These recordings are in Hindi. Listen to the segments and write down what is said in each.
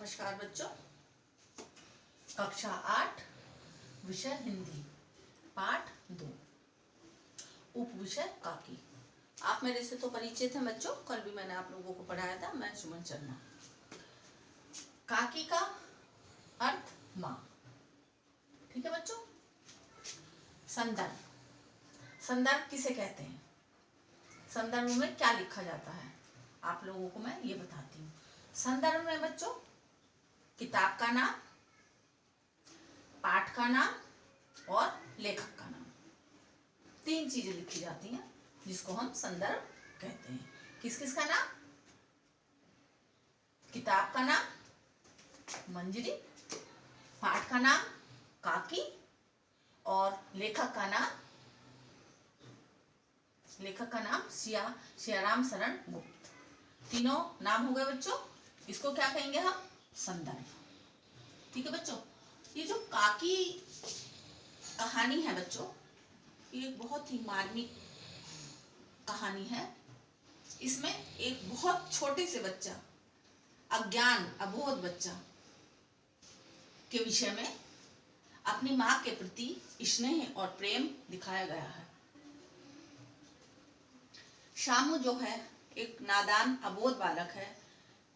नमस्कार बच्चों। कक्षा 8 विषय हिंदी पाठ 2 उप विषय काकी। आप मेरे से तो परिचित हैं बच्चों, कल भी मैंने आप लोगों को पढ़ाया था। मैं सुमन शर्मा। काकी का अर्थ माँ। ठीक है बच्चों। संदर्भ, संदर्भ किसे कहते हैं, संदर्भ में क्या लिखा जाता है, आप लोगों को मैं ये बताती हूँ। संदर्भ में बच्चों किताब का नाम, पाठ का नाम और लेखक का नाम, 3 चीजें लिखी जाती हैं जिसको हम संदर्भ कहते हैं। किस किस का नाम? किताब का नाम मंजरी, पाठ का नाम काकी और लेखक का नाम सियाराम शरण गुप्त। तीनों नाम हो गए बच्चों। इसको क्या कहेंगे हम? संदर्भ। ठीक है बच्चों। ये जो काकी कहानी है बच्चों, ये बहुत ही मार्मिक कहानी है। इसमें एक बहुत छोटे से बच्चा, अज्ञान अबोध बच्चा के विषय में अपनी माँ के प्रति स्नेह और प्रेम दिखाया गया है। शामू जो है एक नादान अबोध बालक है।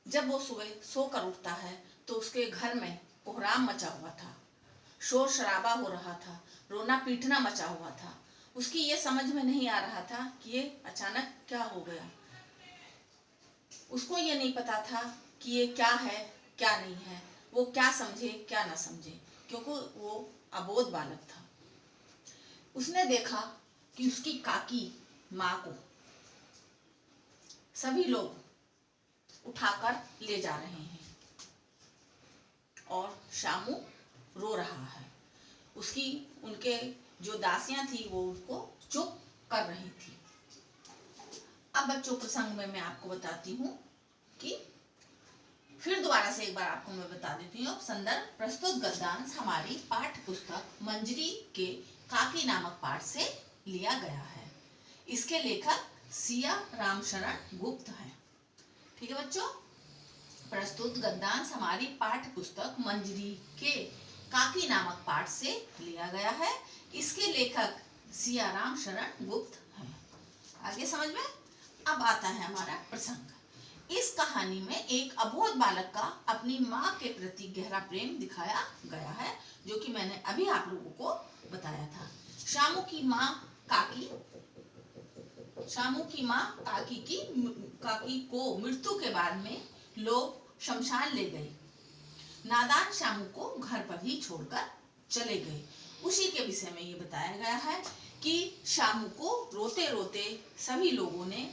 जब वो सुबह सोकर उठता है तो उसके घर में कोहराम मचा हुआ था, शोर शराबा हो रहा था, रोना पीटना मचा हुआ था। उसकी ये समझ में नहीं आ रहा था कि ये अचानक क्या हो गया। उसको ये नहीं पता था कि ये क्या है क्या नहीं है, वो क्या समझे क्या ना समझे, क्योंकि वो अबोध बालक था। उसने देखा कि उसकी काकी माँ को सभी लोग उठाकर ले जा रहे हैं और शामू रो रहा है। उनके जो दासियां थी वो उसको चुप कर रही थी। अब बच्चों प्रसंग में मैं आपको बताती हूँ कि फिर दोबारा से एक बार आपको मैं बता देती हूँ। संदर्भ प्रस्तुत गद्यांश हमारी पाठ्य पुस्तक मंजरी के काकी नामक पाठ से लिया गया है। इसके लेखक सियाराम शरण गुप्त हैं। ठीक है बच्चों। प्रस्तुत गद्यांश हमारी पाठ्य पुस्तक मंजरी के काकी नामक पाठ से लिया गया है। इसके लेखक सियाराम शरण गुप्त हैं। आगे समझ में। अब आता है हमारा प्रसंग। इस कहानी में एक अबोध बालक का अपनी माँ के प्रति गहरा प्रेम दिखाया गया है, जो कि मैंने अभी आप लोगों को बताया था। शामू की माँ काकी को मृत्यु के बाद में लोग शमशान ले गए। नादान शामू को घर पर ही छोड़कर चले गए। उसी के विषय में ये बताया गया है कि शामू को रोते रोते सभी लोगों ने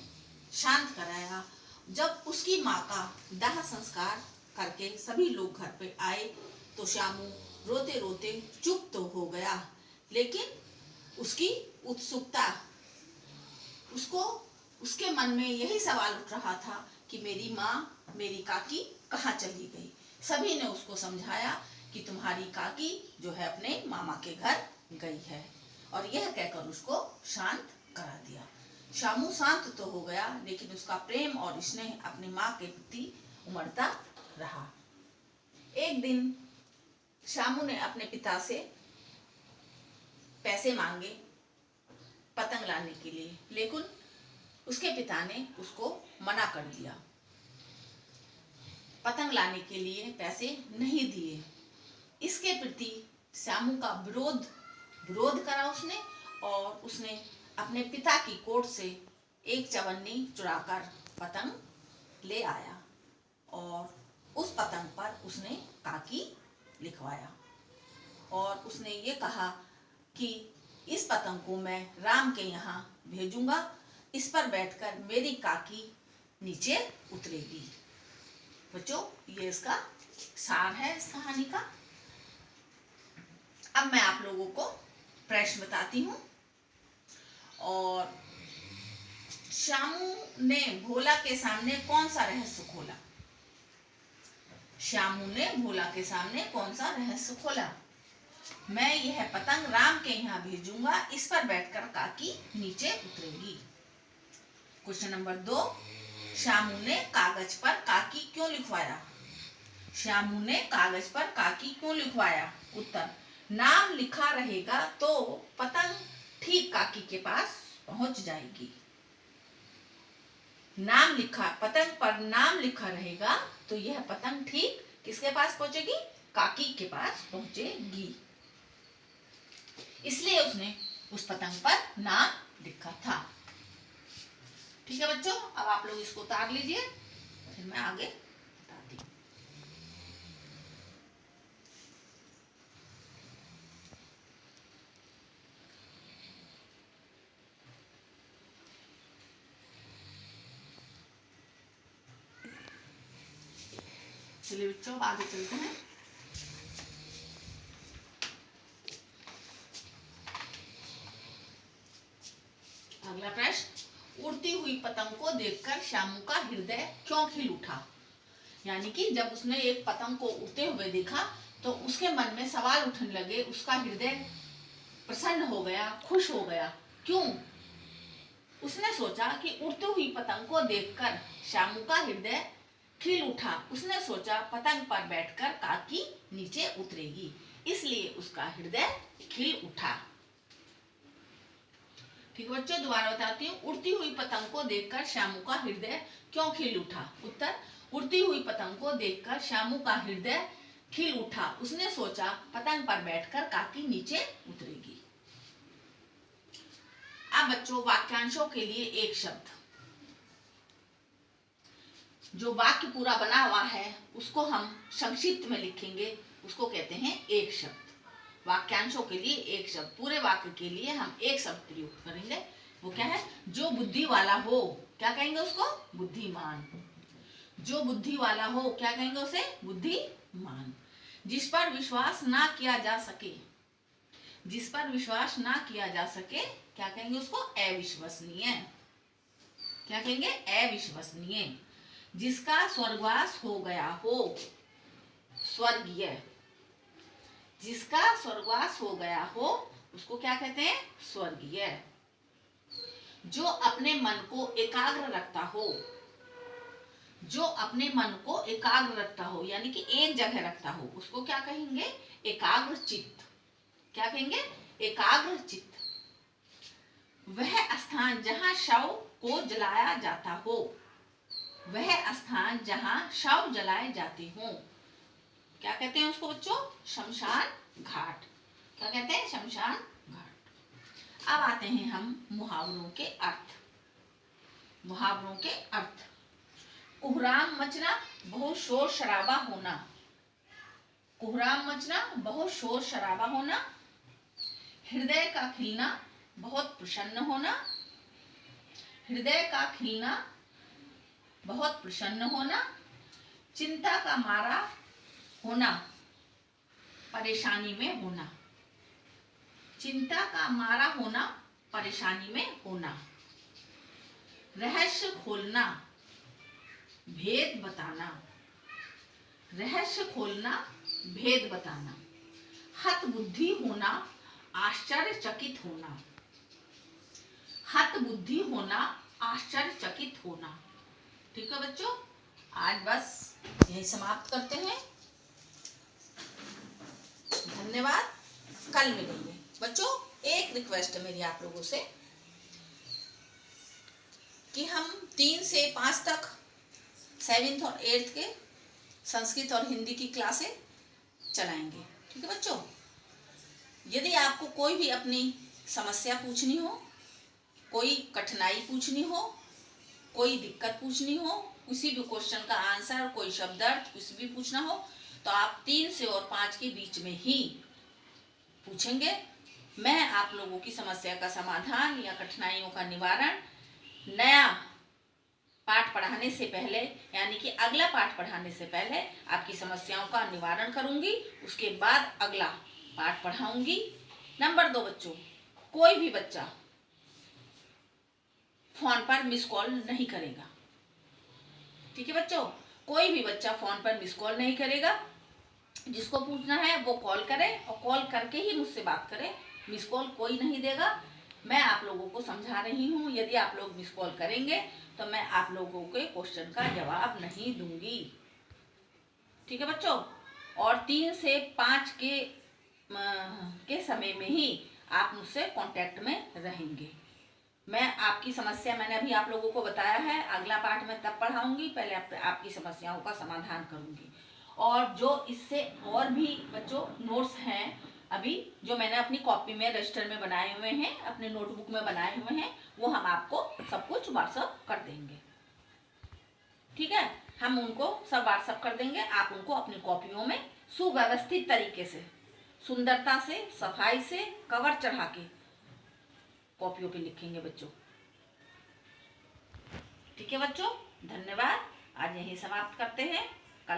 शांत कराया। जब उसकी माँ का दाह संस्कार करके सभी लोग घर पे आए तो शामू रोते रोते चुप तो हो गया, लेकिन उसकी उत्सुकता, उसके मन में यही सवाल उठ रहा था कि मेरी माँ, मेरी काकी कहाँ चली गई। सभी ने उसको समझाया कि तुम्हारी काकी जो है अपने मामा के घर गई है, और यह कहकर उसको शांत करा दिया। शामू शांत तो हो गया, लेकिन उसका प्रेम और स्नेह अपनी माँ के प्रति उमड़ता रहा। एक दिन शामू ने अपने पिता से पैसे मांगे पतंग लाने के लिए, लेकिन उसके पिता ने उसको मना कर दिया। पतंग लाने के लिए पैसे नहीं दिए। इसके प्रति शामू का विरोध करा उसने, और उसने अपने पिता की कोट से एक चवन्नी चुराकर पतंग ले आया और उस पतंग पर उसने काकी लिखवाया, और उसने ये कहा कि इस पतंग को मैं राम के यहाँ भेजूंगा, इस पर बैठकर मेरी काकी नीचे उतरेगी। बच्चों ये इसका सार है इस कहानी का। अब मैं आप लोगों को प्रश्न बताती हूँ। और शामू ने भोला के सामने कौन सा रहस्य खोला? शामू ने भोला के सामने कौन सा रहस्य खोला? मैं यह पतंग राम के यहाँ भेजूंगा, इस पर बैठकर काकी नीचे उतरेगी। क्वेश्चन नंबर 2, शामू ने कागज पर काकी क्यों लिखवाया? श्यामू ने कागज पर काकी क्यों लिखवाया? उत्तर, नाम लिखा रहेगा तो पतंग ठीक काकी के पास पहुंच जाएगी। पतंग पर नाम लिखा रहेगा तो यह पतंग ठीक किसके पास पहुंचेगी? काकी के पास पहुंचेगी। इसलिए उसने उस पतंग पर नाम लिखा था। ठीक है बच्चों, अब आप लोग इसको उतार लीजिए, फिर मैं आगे बताती हूँ। चलिए बच्चों, आगे चलते हैं। अगला प्रश्न, उड़ती हुई पतंग को देखकर श्यामू का हृदय क्यों खिल उठा? यानी कि जब उसने एक पतंग को उड़ते हुए देखा तो उसके मन में सवाल उठने लगे, उसका हृदय प्रसन्न हो गया, खुश हो गया। क्यों? उसने सोचा कि उड़ती हुई पतंग को देखकर श्यामू का हृदय खिल उठा। उसने सोचा पतंग पर बैठकर काकी नीचे उतरेगी, इसलिए उसका हृदय खिल उठा। ठीक है बच्चों, दोबारा बताती हूँ। उड़ती हुई पतंग को देखकर श्यामू का हृदय क्यों खिल उठा? उत्तर, उड़ती हुई पतंग को देखकर श्यामू का हृदय खिल उठा। उसने सोचा पतंग पर बैठकर काकी नीचे उतरेगी। अब बच्चों, वाक्यांशों के लिए एक शब्द। जो वाक्य पूरा बना हुआ है उसको हम संक्षिप्त में लिखेंगे, उसको कहते हैं एक शब्द। वाक्यांशों के लिए एक शब्द, पूरे वाक्य के लिए हम एक शब्द प्रयोग करेंगे। वो क्या है? जो बुद्धि वाला हो, क्या कहेंगे उसको? बुद्धिमान। जो बुद्धि वाला हो, क्या कहेंगे उसे? बुद्धिमान। जिस पर विश्वास ना किया जा सके, जिस पर विश्वास ना किया जा सके, क्या कहेंगे उसको? अविश्वसनीय। क्या कहेंगे? अविश्वसनीय। जिसका स्वर्गवास हो गया हो, स्वर्गीय। जिसका स्वर्गवास हो गया हो उसको क्या कहते हैं? स्वर्गीय। जो अपने मन को एकाग्र रखता हो, जो अपने मन को एकाग्र रखता हो यानी कि एक जगह रखता हो, उसको क्या कहेंगे? एकाग्र चित्त। क्या कहेंगे? एकाग्र चित्त। वह स्थान जहां शव को जलाया जाता हो, वह स्थान जहां शव जलाए जाते हो, क्या कहते हैं उसको बच्चों? शमशान घाट। क्या कहते हैं? शमशान घाट। अब आते हैं हम मुहावरों के अर्थ। मुहावरों के अर्थ। कुहराम मचना, बहुत शोर शराबा होना। कुहराम मचना, बहुत शोर शराबा होना। हृदय का खिलना, बहुत प्रसन्न होना। हृदय का खिलना, बहुत प्रसन्न होना। चिंता का मारा होना, परेशानी में होना। चिंता का मारा होना, परेशानी में होना। रहस्य खोलना, भेद बताना। रहस्य खोलना, भेद बताना। हत बुद्धि होना, आश्चर्यचकित होना। हत बुद्धि होना, आश्चर्यचकित होना। ठीक है बच्चों, आज बस यही समाप्त करते हैं। धन्यवाद, कल मिलेंगे। बच्चों, एक रिक्वेस्ट है मेरी आप लोगों से कि हम 3 से 5 तक 7th और 8th के संस्कृत और हिंदी की क्लासें चलाएंगे। ठीक है बच्चों, यदि आपको कोई भी अपनी समस्या पूछनी हो, कोई कठिनाई पूछनी हो, कोई दिक्कत पूछनी हो, किसी भी क्वेश्चन का आंसर, कोई शब्दार्थ कुछ भी पूछना हो, तो आप 3 से और 5 के बीच में ही पूछेंगे। मैं आप लोगों की समस्या का समाधान या कठिनाइयों का निवारण नया पाठ पढ़ाने से पहले, यानी कि अगला पाठ पढ़ाने से पहले आपकी समस्याओं का निवारण करूंगी, उसके बाद अगला पाठ पढ़ाऊंगी। नंबर 2 बच्चों, कोई भी बच्चा फोन पर मिस कॉल नहीं करेगा। ठीक है बच्चों, कोई भी बच्चा फोन पर मिस कॉल नहीं करेगा। जिसको पूछना है वो कॉल करे और कॉल करके ही मुझसे बात करे। मिस कॉल कोई नहीं देगा। मैं आप लोगों को समझा रही हूँ, यदि आप लोग मिस कॉल करेंगे तो मैं आप लोगों के क्वेश्चन का जवाब नहीं दूंगी। ठीक है बच्चों। और 3 से 5 के समय में ही आप मुझसे कांटेक्ट में रहेंगे। मैं आपकी समस्या मैंने अभी आप लोगों को बताया है, अगला पाठ में तब पढ़ाऊंगी, पहले आपकी समस्याओं का समाधान करूंगी। और जो इससे और भी बच्चों नोट्स हैं अभी जो मैंने अपनी कॉपी में रजिस्टर में बनाए हुए हैं, अपने नोटबुक में बनाए हुए हैं, वो हम आपको सब कुछ व्हाट्सएप कर देंगे। ठीक है, हम उनको सब व्हाट्सएप कर देंगे। आप उनको अपनी कॉपियों में सुव्यवस्थित तरीके से, सुंदरता से, सफाई से कवर चढ़ा के कॉपियों पे लिखेंगे बच्चों। ठीक है बच्चों, धन्यवाद। आज यहीं समाप्त करते हैं।